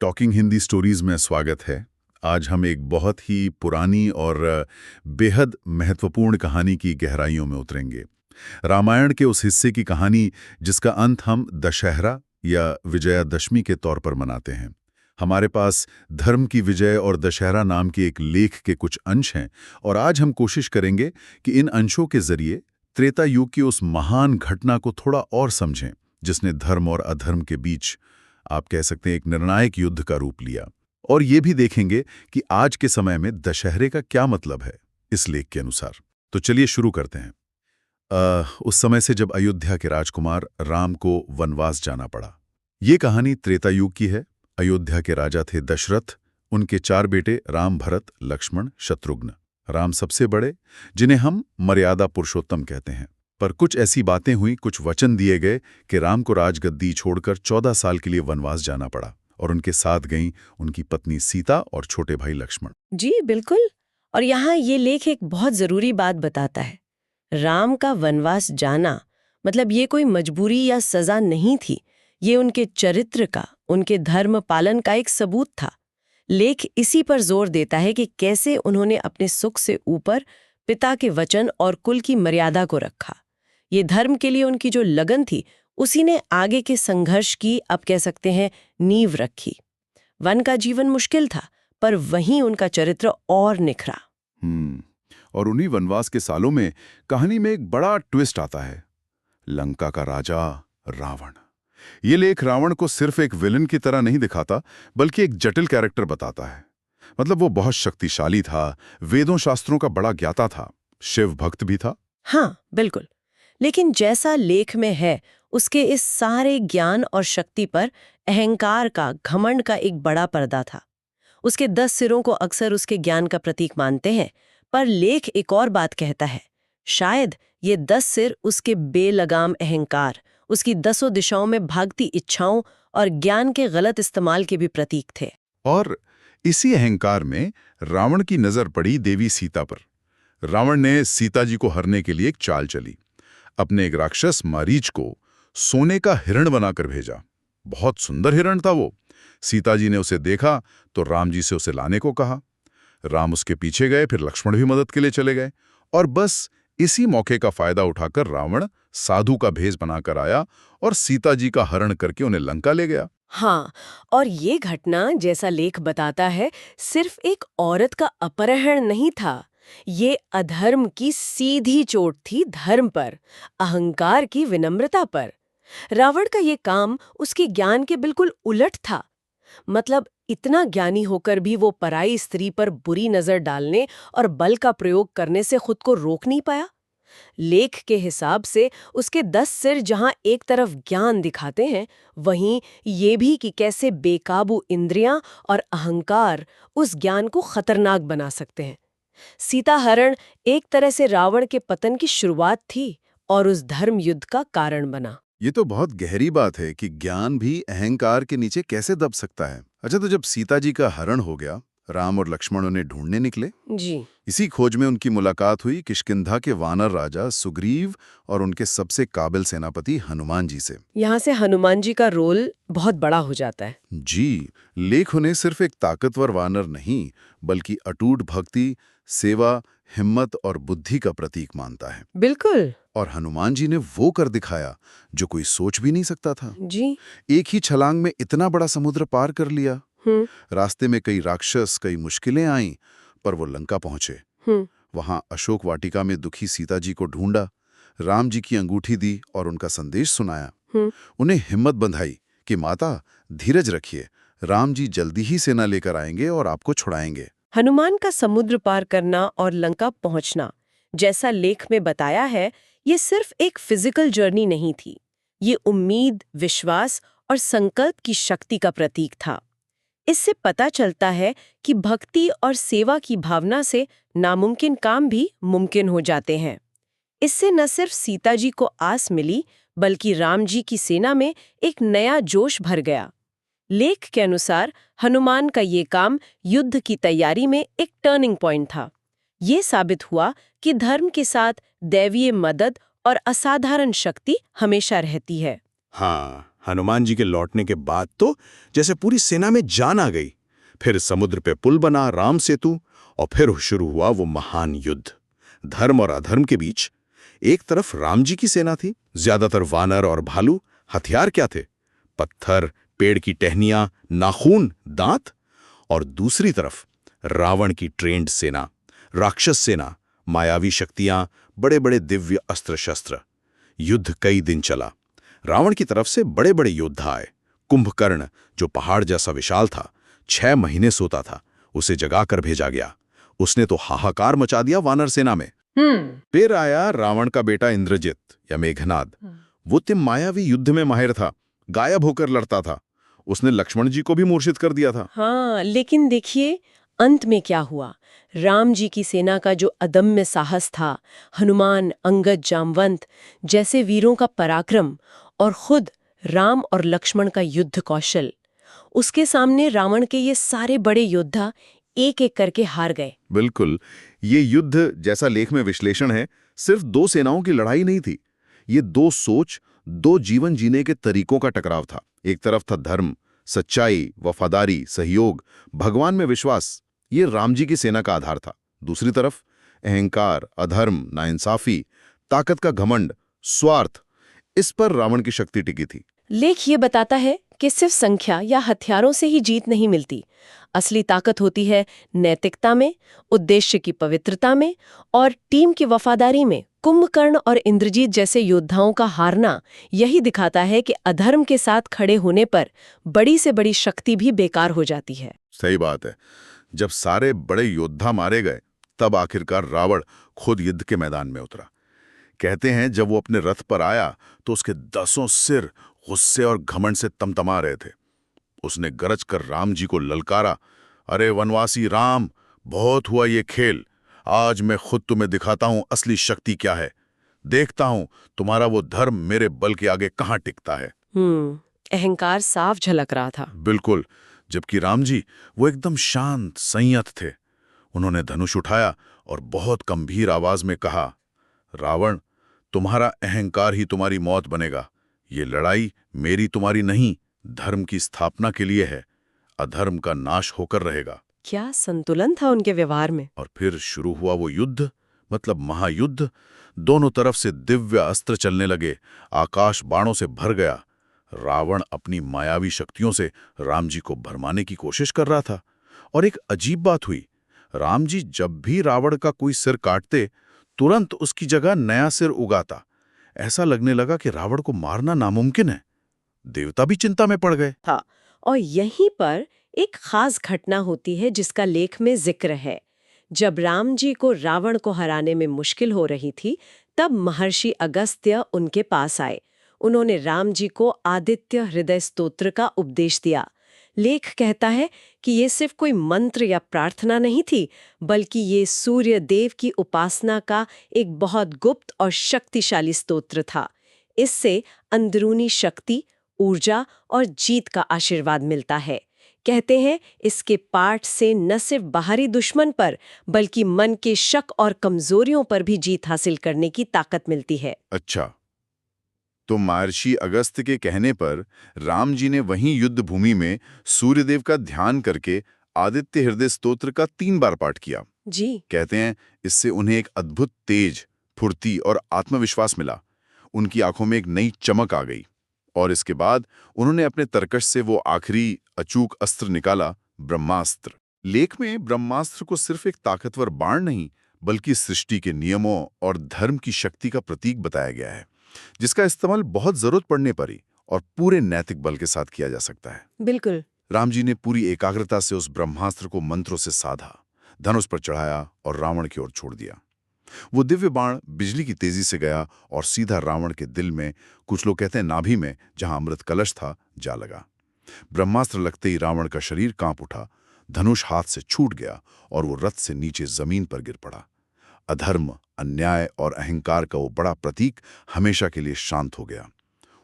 Talking Hindi stories में स्वागत है। आज हम एक बहुत ही पुरानी और बेहद महत्वपूर्ण कहानी की गहराइयों में उतरेंगे। रामायण के उस हिस्से की कहानी जिसका अंत हम दशहरा या विजयादशमी के तौर पर मनाते हैं। हमारे पास धर्म की विजय और दशहरा नाम के एक लेख के कुछ अंश हैं और आज हम कोशिश करेंगे कि इन अंशों के जरिए त्रेता युग की उस महान घटना को थोड़ा और समझें, जिसने धर्म और अधर्म के बीच आप कह सकते हैं एक निर्णायक युद्ध का रूप लिया। और ये भी देखेंगे कि आज के समय में दशहरे का क्या मतलब है इस लेख के अनुसार। तो चलिए शुरू करते हैं। उस समय से जब अयोध्या के राजकुमार राम को वनवास जाना पड़ा। ये कहानी त्रेता युग की है। अयोध्या के राजा थे दशरथ, उनके 4 बेटे राम, भरत, लक्ष्मण, शत्रुघ्न। राम सबसे बड़े, जिन्हें हम मर्यादा पुरुषोत्तम कहते हैं। पर कुछ ऐसी बातें हुई, कुछ वचन दिए गए कि राम को राजगद्दी छोड़कर 14 साल के लिए वनवास जाना पड़ा और उनके साथ गईं उनकी पत्नी सीता और छोटे भाई लक्ष्मण। जी बिल्कुल। और यहाँ ये लेख एक बहुत जरूरी बात बताता है। राम का वनवास जाना मतलब ये कोई मजबूरी या सजा नहीं थी। ये उनके चरित्र का, उनके धर्म पालन का एक सबूत था। लेख इसी पर जोर देता है कि कैसे उन्होंने अपने सुख से ऊपर पिता के वचन और कुल की मर्यादा को रखा। ये धर्म के लिए उनकी जो लगन थी, उसी ने आगे के संघर्ष की, अब कह सकते हैं, नींव रखी। वन का जीवन मुश्किल था, पर वहीं उनका चरित्र और निखरा। और उन्हीं वनवास के सालों में कहानी में एक बड़ा ट्विस्ट आता है। लंका का राजा रावण। ये लेख रावण को सिर्फ एक विलन की तरह नहीं दिखाता, बल्कि एक जटिल कैरेक्टर बताता है। मतलब वो बहुत शक्तिशाली था, वेदों शास्त्रों का बड़ा ज्ञाता था, शिव भक्त भी था। हाँ बिल्कुल। लेकिन जैसा लेख में है, उसके इस सारे ज्ञान और शक्ति पर अहंकार का, घमंड का एक बड़ा पर्दा था। उसके 10 सिरों को अक्सर उसके ज्ञान का प्रतीक मानते हैं, पर लेख एक और बात कहता है। शायद ये 10 सिर उसके बेलगाम अहंकार, उसकी 10 दिशाओं में भागती इच्छाओं और ज्ञान के गलत इस्तेमाल के भी प्रतीक थे। और इसी अहंकार में रावण की नजर पड़ी देवी सीता पर। रावण ने सीता जी को हरने के लिए एक चाल चली। अपने एक राक्षस मारीच को सोने का हिरण बनाकर भेजा। बहुत सुंदर हिरण था वो। सीता जी ने उसे देखा तो राम जी से उसे लाने को कहा। राम उसके पीछे गए, फिर लक्ष्मण भी मदद के लिए चले गए। और बस इसी मौके का फायदा उठाकर रावण साधु का भेष बनाकर आया और सीता जी का हरण करके उन्हें लंका ले गया। हाँ, और ये घटना, जैसा लेख बताता है, सिर्फ एक औरत का अपहरण नहीं था। ये अधर्म की सीधी चोट थी धर्म पर, अहंकार की विनम्रता पर। रावण का ये काम उसके ज्ञान के बिल्कुल उलट था। मतलब इतना ज्ञानी होकर भी वो पराई स्त्री पर बुरी नजर डालने और बल का प्रयोग करने से खुद को रोक नहीं पाया। लेख के हिसाब से उसके 10 सिर जहां एक तरफ ज्ञान दिखाते हैं, वहीं ये भी कि कैसे बेकाबू इंद्रियां और अहंकार उस ज्ञान को खतरनाक बना सकते हैं। सीता हरण एक तरह से रावण के पतन की शुरुआत थी और उस धर्म युद्ध का कारण बना। ये तो बहुत गहरी बात है कि ज्ञान भी अहंकार के नीचे कैसे दब सकता है। अच्छा, तो जब सीता जी का हरण हो गया, राम और लक्ष्मण उन्हें ढूंढने निकले। जी इसी खोज में उनकी मुलाकात हुई किष्किंधा के वानर राजा सुग्रीव और उनके सबसे काबिल सेनापति हनुमान जी से। यहाँ से हनुमान जी का रोल बहुत बड़ा हो जाता है। जी, लेख उन्हें सिर्फ एक ताकतवर वानर नहीं, बल्कि अटूट भक्ति, सेवा, हिम्मत और बुद्धि का प्रतीक मानता है। बिल्कुल। और हनुमान जी ने वो कर दिखाया जो कोई सोच भी नहीं सकता था। जी। एक ही छलांग में इतना बड़ा समुद्र पार कर लिया। हम्म। रास्ते में कई राक्षस, कई मुश्किलें आईं, पर वो लंका पहुंचे। वहां अशोक वाटिका में दुखी सीता जी को ढूंढा, राम जी की अंगूठी दी और उनका संदेश सुनाया। उन्हें हिम्मत बंधाई कि माता, धीरज रखिए, राम जी जल्दी ही सेना लेकर आएंगे और आपको छुड़ाएंगे। हनुमान का समुद्र पार करना और लंका पहुंचना, जैसा लेख में बताया है, ये सिर्फ एक फिजिकल जर्नी नहीं थी। ये उम्मीद, विश्वास और संकल्प की शक्ति का प्रतीक था। इससे पता चलता है कि भक्ति और सेवा की भावना से नामुमकिन काम भी मुमकिन हो जाते हैं। इससे न सिर्फ सीता जी को आस मिली, बल्कि राम जी की सेना में एक नया जोश भर गया। लेख के अनुसार हनुमान का ये काम युद्ध की तैयारी में एक टर्निंग पॉइंट था। ये साबित हुआ कि धर्म के साथ दैवीय मदद और असाधारण शक्ति हमेशा रहती है। हाँ, हनुमान जी के लौटने के बाद तो जैसे पूरी सेना में जान आ गई। फिर समुद्र पे पुल बना, राम सेतु, और फिर शुरू हुआ वो महान युद्ध धर्म और अधर्म के बीच। एक तरफ राम जी की सेना थी, ज्यादातर वानर और भालू। हथियार क्या थे? पत्थर, पेड़ की टहनियां, नाखून, दांत। और दूसरी तरफ रावण की ट्रेंड सेना, राक्षस सेना, मायावी शक्तियां, बड़े बड़े दिव्य अस्त्र शस्त्र। युद्ध कई दिन चला। रावण की तरफ से बड़े बड़े योद्धा आए। कुंभकर्ण, जो पहाड़ जैसा विशाल था, 6 महीने सोता था, उसे जगाकर भेजा गया। उसने तो हाहाकार मचा दिया वानर सेना में। फिर आया रावण का बेटा इंद्रजित या मेघनाद। वो मायावी युद्ध में माहिर था, गायब होकर लड़ता था। उसने लक्ष्मण जी को भी मूर्छित कर दिया था। हाँ, लेकिन देखिए अंत में क्या हुआ। राम जी की सेना का जो अदम्य साहस था, हनुमान, अंगद, जामवंत जैसे वीरों का पराक्रम, और खुद राम और लक्ष्मण का युद्ध कौशल, उसके सामने रावण के ये सारे बड़े योद्धा एक एक करके हार गए। बिल्कुल, ये युद्ध जैसा लेख में विश्लेषण है, सिर्फ 2 सेनाओं की लड़ाई नहीं थी। ये 2 सोच, 2 जीवन जीने के तरीकों का टकराव था। एक तरफ था धर्म, सच्चाई, वफादारी, सहयोग, भगवान में विश्वास। ये राम जी की सेना का आधार था। दूसरी तरफ अहंकार, अधर्म, नाइंसाफी, ताकत का घमंड, स्वार्थ। इस पर रावण की शक्ति टिकी थी। लेख ये बताता है कि सिर्फ संख्या या हथियारों से ही जीत नहीं मिलती। असली ताकत होती है नैतिकता में, उद्देश्य की पवित्रता में और टीम की वफादारी में। कुंभकर्ण और इंद्रजीत जैसे योद्धाओं का हारना यही दिखाता है कि अधर्म के साथ खड़े होने पर बड़ी से बड़ी शक्ति भी बेकार हो जाती है। सही बात है। जब सारे बड़े योद्धा मारे गए, तब आखिरकार रावण खुद युद्ध के मैदान में उतरा। कहते हैं जब वो अपने रथ पर आया तो उसके 10 सिर गुस्से और घमंड से तमतमा रहे थे। उसने गरज कर राम जी को ललकारा, अरे वनवासी राम, बहुत हुआ ये खेल। आज मैं खुद तुम्हें दिखाता हूं असली शक्ति क्या है। देखता हूं तुम्हारा वो धर्म मेरे बल के आगे कहां टिकता है। अहंकार साफ झलक रहा था। बिल्कुल। जबकि राम जी वो एकदम शांत, संयत थे। उन्होंने धनुष उठाया और बहुत गंभीर आवाज में कहा, रावण, तुम्हारा अहंकार ही तुम्हारी मौत बनेगा। ये लड़ाई मेरी तुम्हारी नहीं, धर्म की स्थापना के लिए है। अधर्म का नाश होकर रहेगा। क्या संतुलन था उनके व्यवहार में। और फिर शुरू हुआ वो युद्ध, मतलब महायुद्ध। दोनों तरफ से दिव्य अस्त्र चलने लगे, आकाश बाणों से भर गया। रावण अपनी मायावी शक्तियों से राम जी को भरमाने की कोशिश कर रहा था। और एक अजीब बात हुई, राम जी जब भी रावण का कोई सिर काटते, तुरंत उसकी जगह नया सिर उगाता। ऐसा लगने लगा कि रावण को मारना नामुमकिन है। देवता भी चिंता में पड़ गए। था। और यहीं पर एक खास घटना होती है जिसका लेख में जिक्र है। जब राम जी को रावण को हराने में मुश्किल हो रही थी, तब महर्षि अगस्त्य उनके पास आए। उन्होंने राम जी को आदित्य हृदय स्तोत्र का उपदेश दिया। लेख कहता है कि ये सिर्फ कोई मंत्र या प्रार्थना नहीं थी, बल्कि ये सूर्य देव की उपासना का एक बहुत गुप्त और शक्तिशाली स्तोत्र था। इससे अंदरूनी शक्ति, ऊर्जा और जीत का आशीर्वाद मिलता है। कहते हैं इसके पाठ से न सिर्फ बाहरी दुश्मन पर, बल्कि मन के शक और कमजोरियों पर भी जीत हासिल करने की ताकत मिलती है। अच्छा, तो महर्षि अगस्त्य के कहने पर राम जी ने वहीं युद्ध भूमि में सूर्यदेव का ध्यान करके आदित्य हृदय स्तोत्र का 3 बार पाठ किया। जी। कहते हैं इससे उन्हें एक अद्भुत तेज, फुर्ती और आत्मविश्वास मिला। उनकी आंखों में एक नई चमक आ गई। और इसके बाद उन्होंने अपने तरकश से वो आखिरी अचूक अस्त्र निकाला, ब्रह्मास्त्र। लेख में ब्रह्मास्त्र को सिर्फ एक ताकतवर बाण नहीं, बल्कि सृष्टि के नियमों और धर्म की शक्ति का प्रतीक बताया गया है, जिसका इस्तेमाल बहुत जरूरत पड़ने पर ही और पूरे नैतिक बल के साथ किया जा सकता है। बिल्कुल। राम जी ने पूरी एकाग्रता से उस ब्रह्मास्त्र को मंत्रों से साधा, धनुष पर चढ़ाया और रावण की ओर छोड़ दिया। वो दिव्य बाण बिजली की तेजी से गया और सीधा रावण के दिल में, कुछ लोग कहते हैं नाभि में, जहां अमृत कलश था, जा लगा। ब्रह्मास्त्र लगते ही रावण का शरीर कांप उठा, धनुष हाथ से छूट गया और वो रथ से नीचे जमीन पर गिर पड़ा। अधर्म, अन्याय और अहंकार का वो बड़ा प्रतीक हमेशा के लिए शांत हो गया।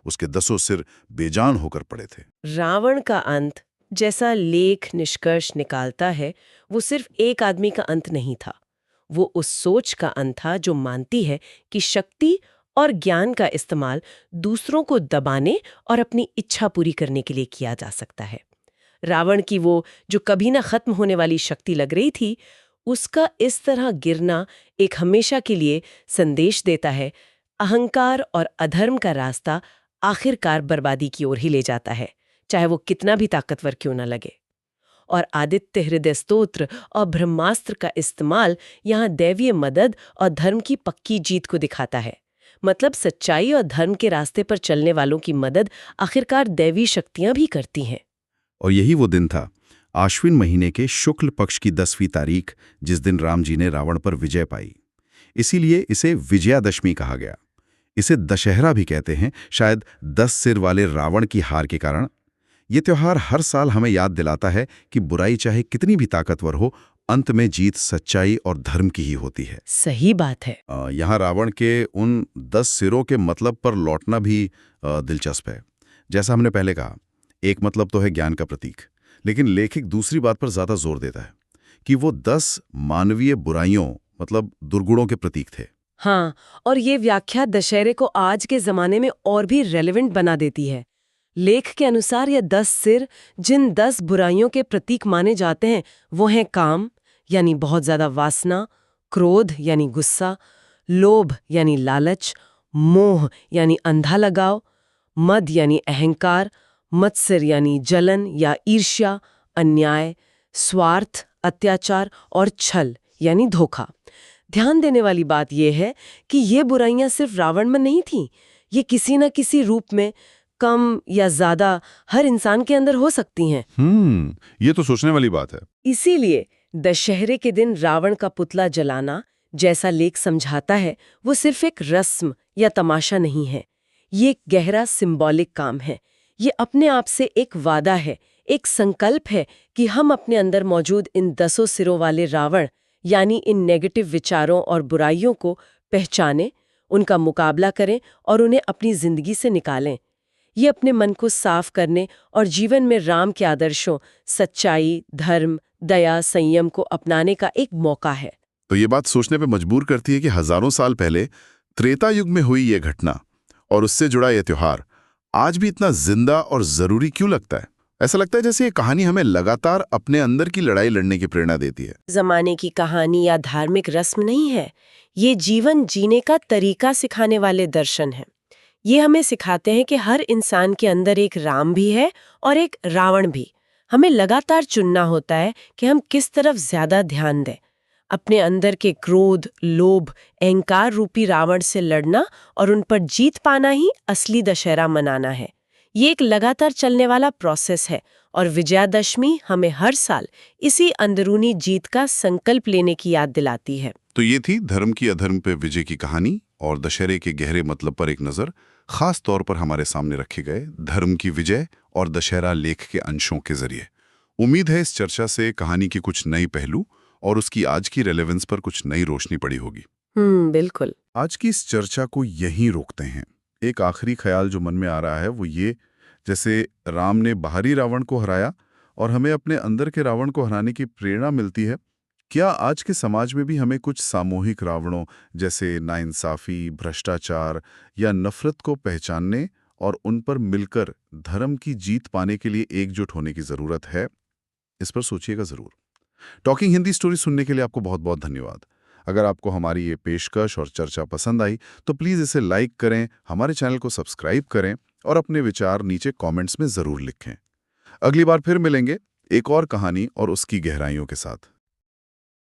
उसके 10 सिर बेजान होकर पड़े थे। रावण का अंत, जैसा लेख निष्कर्ष निकालता है, वो सिर्फ एक आदमी का अंत नहीं था। वो उस सोच का अंत था जो मानती है कि शक्ति और ज्ञान का इस्तेमाल दूसरों को दबाने और अपनी इच्छा पूरी करने के लिए किया जा सकता है। रावण की वो जो कभी ना खत्म होने वाली शक्ति लग रही थी, उसका इस तरह गिरना एक हमेशा के लिए संदेश देता है, अहंकार और अधर्म का रास्ता आखिरकार बर्बादी की ओर ही ले जाता है, चाहे वो कितना भी ताकतवर क्यों ना लगे। और आदित्य हृदय स्तोत्र और ब्रह्मास्त्र का इस्तेमाल यहाँ दैवीय मदद और धर्म की पक्की जीत को दिखाता है। मतलब सच्चाई और धर्म के रास्ते पर चलने वालों की मदद आखिरकार दैवी शक्तियां भी करती हैं। और यही वो दिन था, आश्विन महीने के शुक्ल पक्ष की 10वीं तारीख, जिस दिन राम जी ने रावण पर विजय पाई। इसीलिए इसे विजयादशमी कहा गया। इसे दशहरा भी कहते हैं, शायद 10 सिर वाले रावण की हार के कारण। ये त्योहार हर साल हमें याद दिलाता है कि बुराई चाहे कितनी भी ताकतवर हो, अंत में जीत सच्चाई और धर्म की ही होती है। सही बात है। यहाँ रावण के उन 10 सिरों के मतलब पर लौटना भी दिलचस्प है। जैसा हमने पहले कहा, एक मतलब तो है ज्ञान का प्रतीक, लेकिन लेखक दूसरी बात पर ज्यादा जोर देता है कि वो 10 मानवीय बुराइयों मतलब दुर्गुणों के प्रतीक थे। हाँ, और ये व्याख्या दशहरे को आज के जमाने में और भी रेलेवेंट बना देती है। लेख के अनुसार ये 10 सिर जिन 10 बुराइयों के प्रतीक माने जाते हैं वो हैं काम यानी बहुत ज्यादा वासना, क्रोध यानी गुस्सा, लोभ यानी लालच, मोह यानी अंधा लगाव, मद यानी अहंकार, मत्सर यानी जलन या ईर्ष्या, अन्याय, स्वार्थ, अत्याचार और छल यानी धोखा। ध्यान देने वाली बात यह है कि ये बुराइयां सिर्फ रावण में नहीं थीं, ये किसी न किसी रूप में कम या ज्यादा हर इंसान के अंदर हो सकती हैं। ये तो सोचने वाली बात है। इसीलिए दशहरे के दिन रावण का पुतला जलाना, जैसा लेख समझाता है, वो सिर्फ एक रस्म या तमाशा नहीं है। ये एक गहरा सिंबॉलिक काम है। ये अपने आप से एक वादा है, एक संकल्प है कि हम अपने अंदर मौजूद इन 10 सिरों वाले रावण यानी इन नेगेटिव विचारों और बुराइयों को पहचानें, उनका मुकाबला करें और उन्हें अपनी जिंदगी से निकालें। ये अपने मन को साफ करने और जीवन में राम के आदर्शों, सच्चाई, धर्म, दया, संयम को अपनाने का एक मौका है। तो ये बात सोचने पे मजबूर करती है कि हजारों साल पहले त्रेता युग में हुई ये घटना और उससे जुड़ा ये त्योहार आज भी इतना जिंदा और जरूरी क्यों लगता है। ऐसा लगता है जैसे ये कहानी हमें लगातार अपने अंदर की लड़ाई लड़ने की प्रेरणा देती है। जमाने की कहानी या धार्मिक रस्म नहीं है, ये जीवन जीने का तरीका सिखाने वाले दर्शन है। ये हमें सिखाते हैं कि हर इंसान के अंदर एक राम भी है और एक रावण भी। हमें लगातार चुनना होता है कि हम किस तरफ ज्यादा ध्यान दें। अपने अंदर के क्रोध, लोभ, अहंकार रूपी रावण से लड़ना और उन पर जीत पाना ही असली दशहरा मनाना है। ये एक लगातार चलने वाला प्रोसेस है और विजयादशमी हमें हर साल इसी अंदरूनी जीत का संकल्प लेने की याद दिलाती है। तो ये थी धर्म की अधर्म पे विजय की कहानी और दशहरे के गहरे मतलब पर एक नजर, खास तौर पर हमारे सामने रखे गए धर्म की विजय और दशहरा लेख के अंशों के जरिए। उम्मीद है इस चर्चा से कहानी के कुछ नए पहलू और उसकी आज की रेलेवेंस पर कुछ नई रोशनी पड़ी होगी। बिल्कुल। आज की इस चर्चा को यहीं रोकते हैं। एक आखिरी ख्याल जो मन में आ रहा है वो ये, जैसे राम ने बाहरी रावण को हराया और हमें अपने अंदर के रावण को हराने की प्रेरणा मिलती है, क्या आज के समाज में भी हमें कुछ सामूहिक रावणों जैसे नाइंसाफी, भ्रष्टाचार या नफरत को पहचानने और उन पर मिलकर धर्म की जीत पाने के लिए एकजुट होने की जरूरत है? इस पर सोचिएगा जरूर। टॉकिंग हिंदी स्टोरी सुनने के लिए आपको बहुत बहुत धन्यवाद। अगर आपको हमारी ये पेशकश और चर्चा पसंद आई तो प्लीज़ इसे लाइक करें, हमारे चैनल को सब्सक्राइब करें और अपने विचार नीचे कमेंट्स में ज़रूर लिखें। अगली बार फिर मिलेंगे एक और कहानी और उसकी गहराइयों के साथ।